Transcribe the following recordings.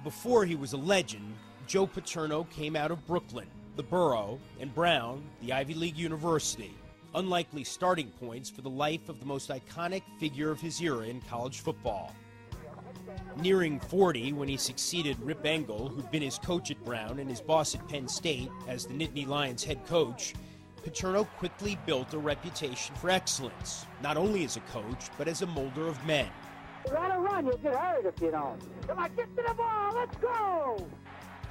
Before he was a legend, Joe Paterno came out of Brooklyn, the borough, and Brown, the Ivy League university. Unlikely starting points for the life of the most iconic figure of his era in college football. Nearing 40 when he succeeded Rip Engel, who'd been his coach at Brown and his boss at Penn State, as the Nittany Lions head coach, Paterno quickly built a reputation for excellence, not only as a coach, but as a molder of men. You gotta run, you'll get hurt if you don't. Come on, get to the ball, let's go!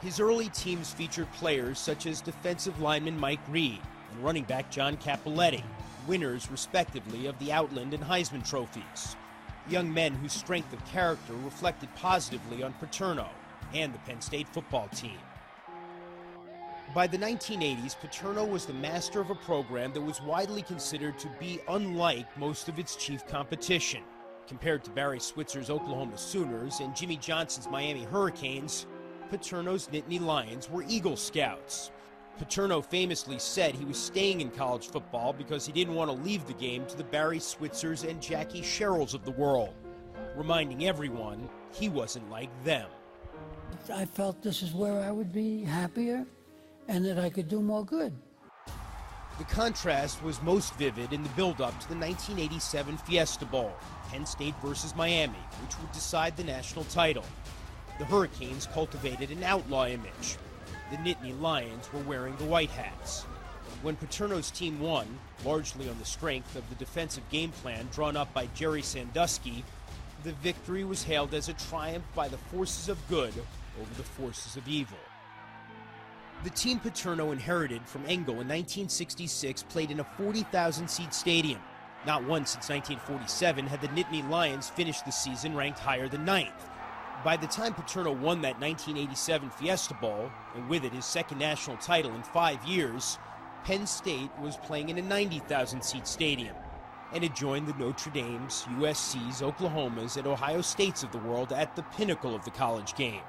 His early teams featured players such as defensive lineman Mike Reed and running back John Cappelletti, winners respectively of the Outland and Heisman trophies. Young men whose strength of character reflected positively on Paterno and the Penn State football team. By the 1980s, Paterno was the master of a program that was widely considered to be unlike most of its chief competition. Compared to Barry Switzer's Oklahoma Sooners and Jimmy Johnson's Miami Hurricanes, Paterno's Nittany Lions were Eagle Scouts. Paterno famously said he was staying in college football because he didn't want to leave the game to the Barry Switzers and Jackie Sherrills of the world, reminding everyone he wasn't like them. I felt this is where I would be happier and that I could do more good. The contrast was most vivid in the build-up to the 1987 Fiesta Bowl, Penn State versus Miami, which would decide the national title. The Hurricanes cultivated an outlaw image. The Nittany Lions were wearing the white hats. When Paterno's team won, largely on the strength of the defensive game plan drawn up by Jerry Sandusky, the victory was hailed as a triumph by the forces of good over the forces of evil. The team Paterno inherited from Engel in 1966 played in a 40,000-seat stadium. Not once since 1947 had the Nittany Lions finished the season ranked higher than ninth. By the time Paterno won that 1987 Fiesta Bowl, and with it his second national title in 5 years, Penn State was playing in a 90,000-seat stadium, and it joined the Notre Dames, USC's, Oklahoma's, and Ohio States of the world at the pinnacle of the college game.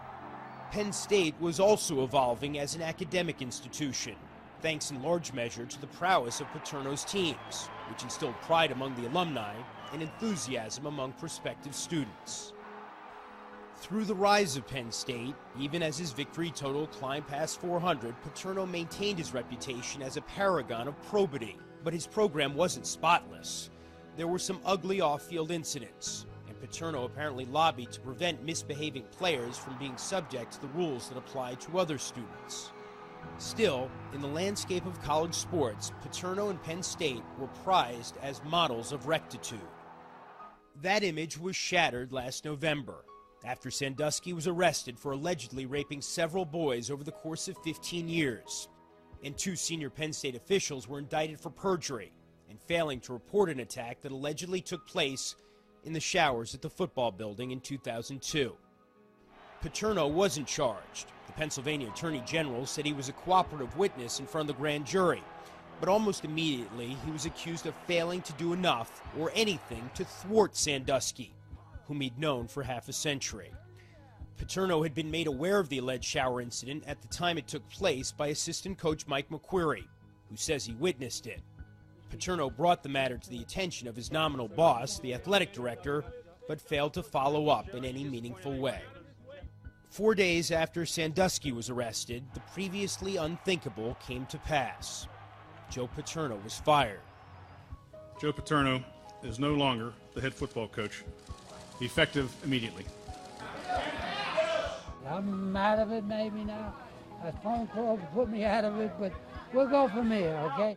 Penn State was also evolving as an academic institution, thanks in large measure to the prowess of Paterno's teams, which instilled pride among the alumni and enthusiasm among prospective students. Through the rise of Penn State, even as his victory total climbed past 400, Paterno maintained his reputation as a paragon of probity. But his program wasn't spotless. There were some ugly off-field incidents, and Paterno apparently lobbied to prevent misbehaving players from being subject to the rules that applied to other students. Still, in the landscape of college sports, Paterno and Penn State were prized as models of rectitude. That image was shattered last November, after Sandusky was arrested for allegedly raping several boys over the course of 15 years, and 2 senior Penn State officials were indicted for perjury and failing to report an attack that allegedly took place in the showers at the football building in 2002. Paterno wasn't charged. The Pennsylvania Attorney General said he was a cooperative witness in front of the grand jury, but almost immediately he was accused of failing to do enough or anything to thwart Sandusky, whom he'd known for half a century. Paterno had been made aware of the alleged shower incident at the time it took place by assistant coach Mike McQuarrie, who says he witnessed it. Paterno brought the matter to the attention of his nominal boss, the athletic director, but failed to follow up in any meaningful way. 4 days after Sandusky was arrested, the previously unthinkable came to pass. Joe Paterno was fired. Joe Paterno is no longer the head football coach, effective immediately. I'm out of it maybe now. A phone call to put me out of it, but we'll go from here, okay?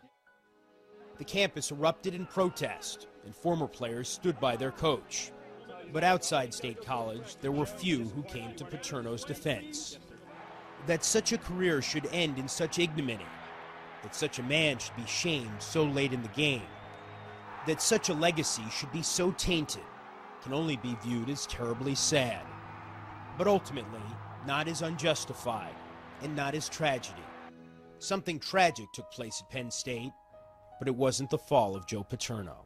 The campus erupted in protest, and former players stood by their coach. But outside State College, there were few who came to Paterno's defense. That such a career should end in such ignominy, that such a man should be shamed so late in the game, that such a legacy should be so tainted, can only be viewed as terribly sad. But ultimately, not as unjustified, and not as tragedy. Something tragic took place at Penn State, but it wasn't the fall of Joe Paterno.